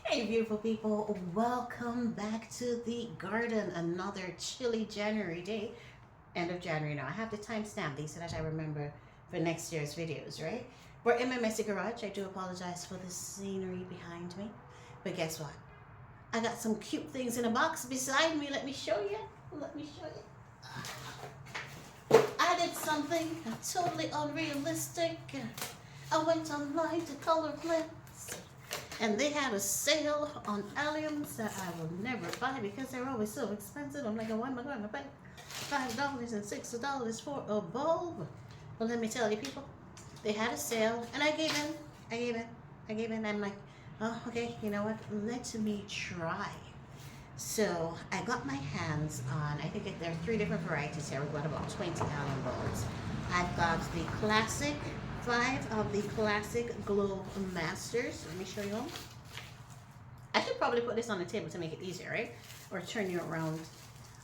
Hey beautiful people, welcome back to the garden. Another chilly January day. End of January now. I have to timestamp these so that I remember for next year's videos, right? We're in my messy garage. I do apologize for the scenery behind me. But guess what? I got some cute things in a box beside me. Let me show you. Let me show you. I did something totally unrealistic. I went online to Color Blend, and they had a sale on alliums that I will never buy because they're always so expensive. I'm like, why am I going to pay $5 and $6 for a bulb? Well, let me tell you, people, they had a sale, and I gave in. I'm like, oh, okay, you know what? Let me try. So I got my hands on, I think there are 3 different varieties here. We've got about 20 allium bulbs. I've got the classic, 5 of the classic Globemasters. Let me show you them. I should probably put this on the table to make it easier, right? Or turn you around.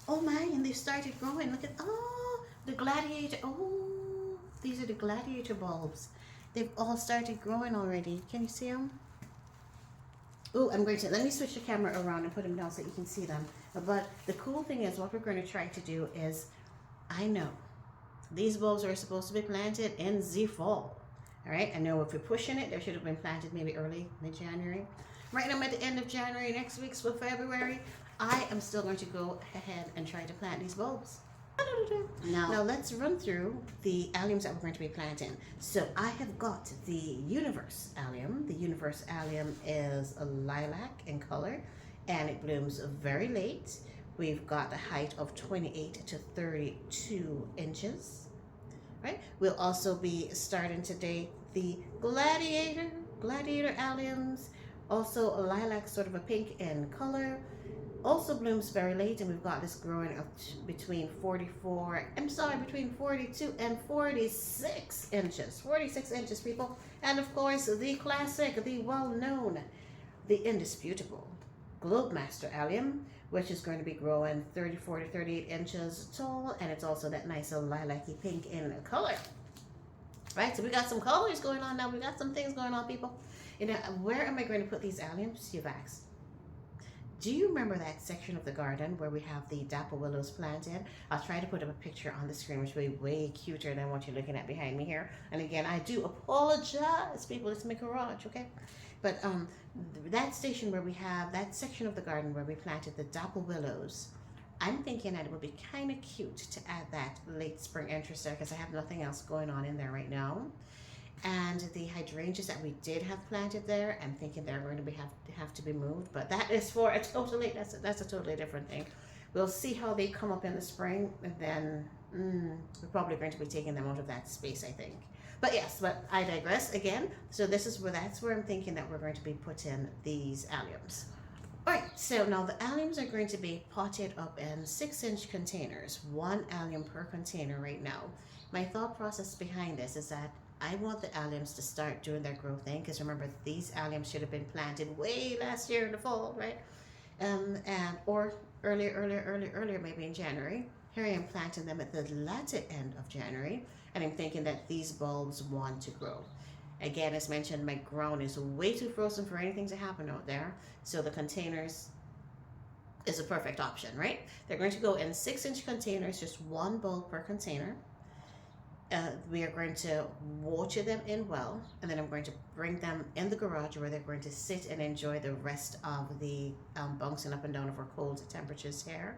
Oh my, and they've started growing. Look at, oh, the Gladiator. Oh, these are the Gladiator bulbs. They've all started growing already. Can you see them? Oh, I'm going to, let me switch the camera around and put them down so you can see them. But the cool thing is what we're going to try to do is, I know these bulbs are supposed to be planted in the fall. All right, I know if we're pushing it, they should have been planted maybe early mid-January. Right now I'm at the end of January, next week's for February. I am still going to go ahead and try to plant these bulbs. Now let's run through the alliums that we're going to be planting. So I have got the Universe allium. The Universe allium is a lilac in color and it blooms very late. We've got a height of 28 to 32 inches. Right? We'll also be starting today the Gladiator alliums. Also a lilac, sort of a pink in color. Also blooms very late, and we've got this growing up between 42 and 46 inches. 46 inches, people. And of course, the classic, the well-known, the indisputable Globemaster allium, which is going to be growing 34 to 38 inches tall, and it's also that nice lilac-y pink in color. Right, so we got some colors going on now. We got some things going on, people. You know, where am I going to put these alliums, you've asked? Do you remember that section of the garden where we have the dapple willows planted? I'll try to put up a picture on the screen, which will be way cuter than what you're looking at behind me here. And again, I do apologize, people. It's my garage, okay? But that station where we have that section of the garden where we planted the dapple willows, I'm thinking that it would be kind of cute to add that late spring interest there because I have nothing else going on in there right now. And the hydrangeas that we did have planted there, I'm thinking they're going to have to be moved, but that is for a totally, that's a totally different thing. We'll see how they come up in the spring, and then we're probably going to be taking them out of that space, I think. But yes, but I digress again. So that's where I'm thinking that we're going to be putting these alliums. All right, so now the alliums are going to be potted up in 6-inch containers, 1 allium per container right now. My thought process behind this is that I want the alliums to start doing their growth thing, because remember, these alliums should have been planted way last year in the fall, right? Or earlier, maybe in January. Here I am planting them at the latter end of January, and I'm thinking that these bulbs want to grow. Again, as mentioned, my ground is way too frozen for anything to happen out there, so the containers is a perfect option, right? They're going to go in 6-inch containers, just 1 bulb per container. We are going to water them in well, and then I'm going to bring them in the garage where they're going to sit and enjoy the rest of the bouncing up and down of our cold temperatures here.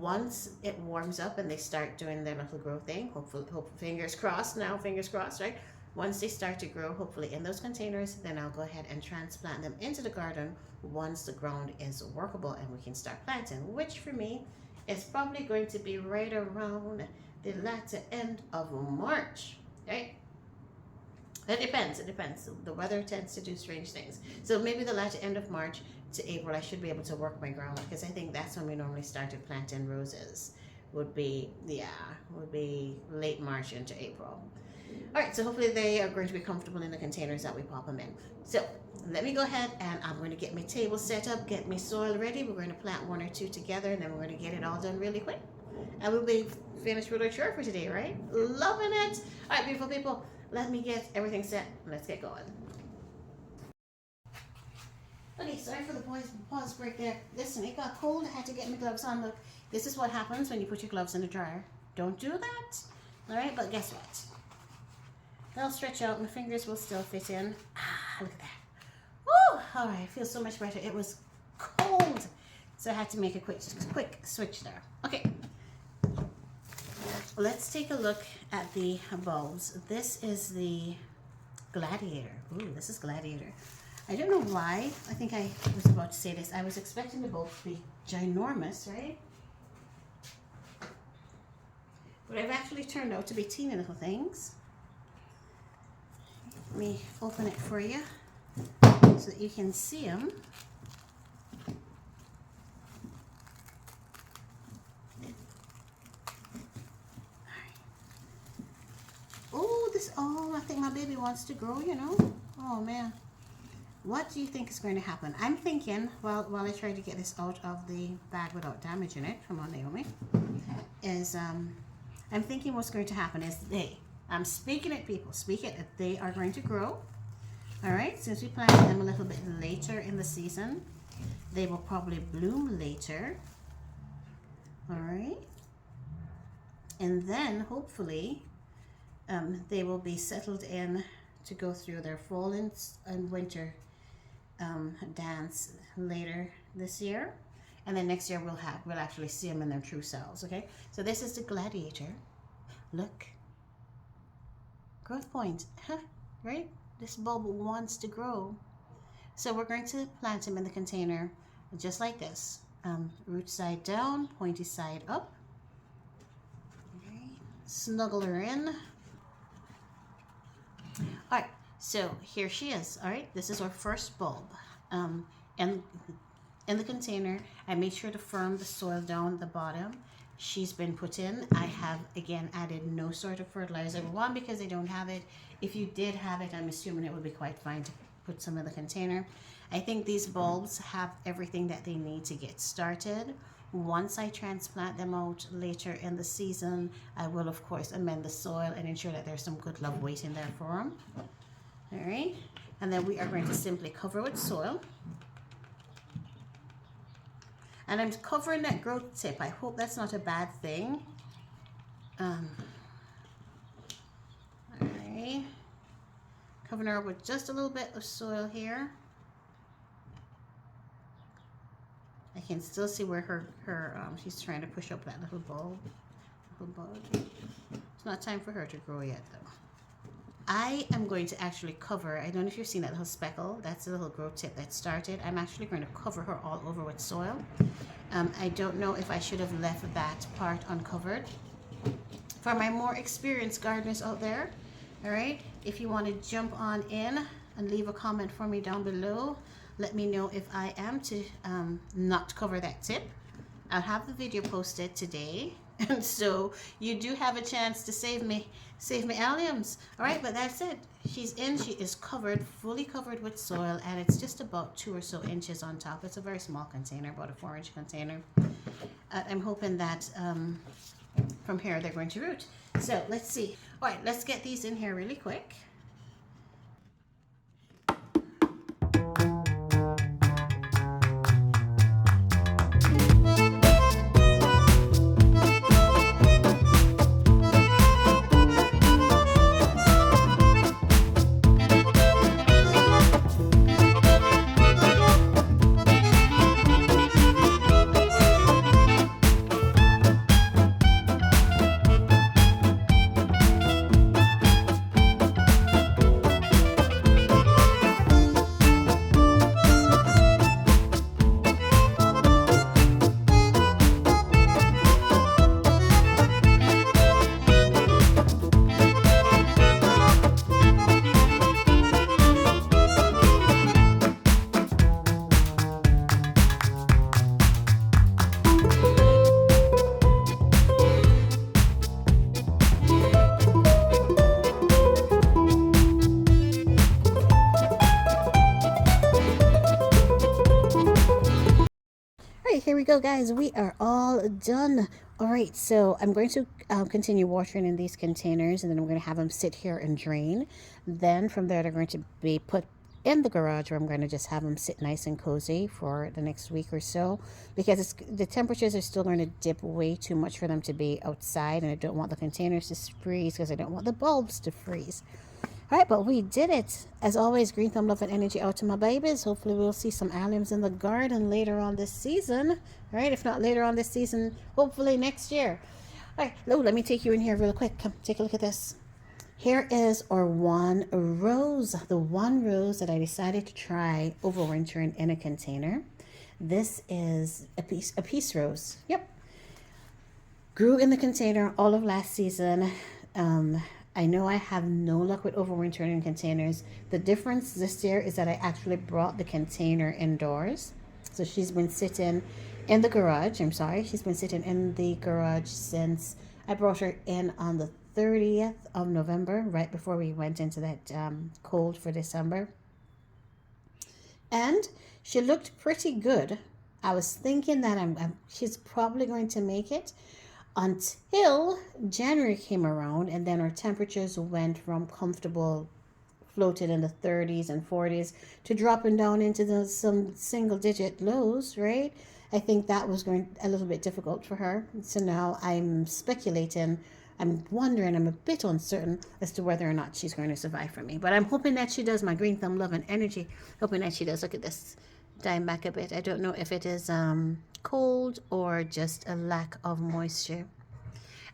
Once it warms up and they start doing their little growth thing, hopefully, fingers crossed, right? Once they start to grow, hopefully in those containers, then I'll go ahead and transplant them into the garden once the ground is workable and we can start planting, which for me is probably going to be right around the latter end of March, right? It depends. The weather tends to do strange things. So maybe the latter end of March to April, I should be able to work my ground, because I think that's when we normally started planting roses. Would be late March into April. All right, so hopefully they are going to be comfortable in the containers that we pop them in. So let me go ahead and I'm going to get my table set up, get my soil ready. We're going to plant 1 or 2 together, and then we're going to get it all done really quick. And we'll be finished with our chore for today, right? Loving it. All right, beautiful people, let me get everything set. Let's get going. Okay, sorry for the pause break there. Listen, it got cold. I had to get my gloves on. Look, this is what happens when you put your gloves in the dryer. Don't do that. All right, but guess what? They'll stretch out. My fingers will still fit in. Ah, look at that. Woo! All right, it feels so much better. It was cold, so I had to make a quick switch there. Okay, let's take a look at the bulbs. This is the Gladiator. Ooh, this is Gladiator. I don't know why. I think I was about to say this. I was expecting the bulb to be ginormous, right? But I've actually turned out to be teeny little things. Let me open it for you so that you can see them. Oh, I think my baby wants to grow, you know. Oh man. What do you think is going to happen? I'm thinking, while I try to get this out of the bag without damaging it from Aunt Naomi, is I'm thinking what's going to happen is I'm speaking it, people, speak it, that they are going to grow. All right, since we planted them a little bit later in the season, they will probably bloom later. All right. And then hopefully they will be settled in to go through their fall and winter dance later this year, and then next year we'll actually see them in their true selves. Okay, so this is the Gladiator. Look, growth point, huh? Right? This bulb wants to grow, so we're going to plant him in the container just like this. Root side down, pointy side up. Okay. Snuggle her in. All right, so here she is. All right, this is our first bulb. And in the container, I made sure to firm the soil down the bottom. She's been put in. I have, again, added no sort of fertilizer. One, because I don't have it. If you did have it, I'm assuming it would be quite fine to put some in the container. I think these bulbs have everything that they need to get started. Once I transplant them out later in the season, I will, of course, amend the soil and ensure that there's some good love waiting there for them. All right, and then we are going to simply cover with soil. And I'm covering that growth tip. I hope that's not a bad thing. All right, covering her with just a little bit of soil here. I can still see where her she's trying to push up that little bug. It's not time for her to grow yet though. I am going to actually cover, I don't know if you've seen that little speckle, that's the little growth tip that started. I'm actually going to cover her all over with soil. I don't know if I should have left that part uncovered. For my more experienced gardeners out there, all right, if you want to jump on in and leave a comment for me down below, let me know if I am to not cover that tip. I'll have the video posted today, and so you do have a chance to save me alliums. All right, but that's it. She's in. She is covered, fully covered with soil, and it's just about 2 or so inches on top. It's a very small container, about a 4-inch container. I'm hoping that from here they're going to root. So let's see. All right, let's get these in here really quick. Here we go, guys. We are all done. All right, so I'm going to continue watering in these containers, and then I'm going to have them sit here and drain. Then from there, they're going to be put in the garage, where I'm going to just have them sit nice and cozy for the next week or so, because the temperatures are still going to dip way too much for them to be outside, and I don't want the containers to freeze because I don't want the bulbs to freeze. All right, but we did it. As always, green thumb, love, and energy out to my babies. Hopefully we'll see some alliums in the garden later on this season. All right, if not later on this season, hopefully next year. All right, let me take you in here real quick. Come, take a look at this. Here is our one rose, the one rose that I decided to try overwintering in a container. This is a peace rose. Yep. Grew in the container all of last season. I know I have no luck with overwintering in containers. The difference this year is that I actually brought the container indoors. So she's been sitting in the garage. She's been sitting in the garage since I brought her in on the 30th of November, right before we went into that cold for December. And she looked pretty good. I was thinking that she's probably going to make it until January came around, and then our temperatures went from comfortable, floated in the 30s and 40s, to dropping down into some single-digit lows, right? I think that was going a little bit difficult for her. So now I'm speculating. I'm wondering, I'm a bit uncertain as to whether or not she's going to survive for me. But I'm hoping that she does. My green thumb, love, and energy. Hoping that she does. Look at this. Dime back a bit. I don't know if it is cold or just a lack of moisture.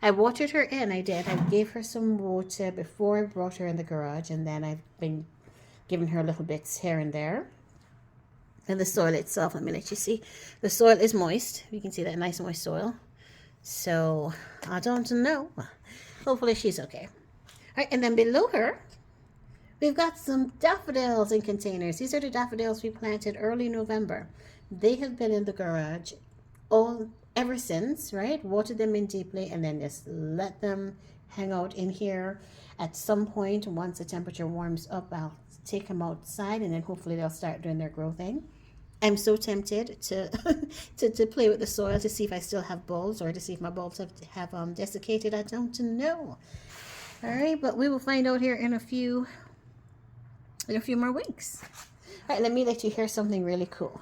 I watered her in. I did. I gave her some water before I brought her in the garage. And then I've been giving her little bits here and there. And the soil itself, let me let you see. The soil is moist. You can see that nice moist soil. So, I don't know. Hopefully she's okay. All right, and then below her, we've got some daffodils in containers. These are the daffodils we planted early November. They have been in the garage ever since, right? Watered them in deeply and then just let them hang out in here. At some point, once the temperature warms up, I'll take them outside, and then hopefully they'll start doing their growth thing. I'm so tempted to to play with the soil to see if I still have bulbs, or to see if my bulbs have desiccated. I don't know. All right, but we will find out here in a few more weeks. All right, let me let you hear something really cool.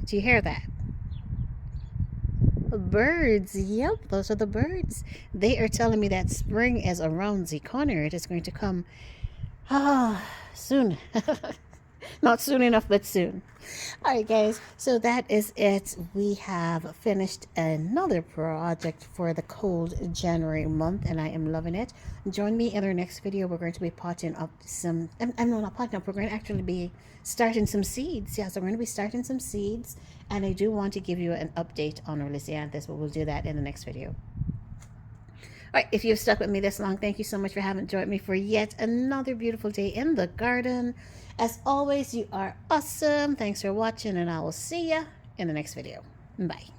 Do you hear that? Birds. Yep, those are the birds. They are telling me that spring is around the corner. It is going to come soon. Not soon enough, but soon. All right, guys, so that is it. We have finished another project for the cold January month, and I am loving it. Join me in our next video. We're going to be potting up some, I'm not potting up, we're going to actually be starting some seeds. Yeah, so we're going to be starting some seeds, and I do want to give you an update on our Lysianthus, but we'll do that in the next video. All right, if you've stuck with me this long, thank you so much for having joined me for yet another beautiful day in the garden. As always, you are awesome. Thanks for watching, and I will see you in the next video. Bye.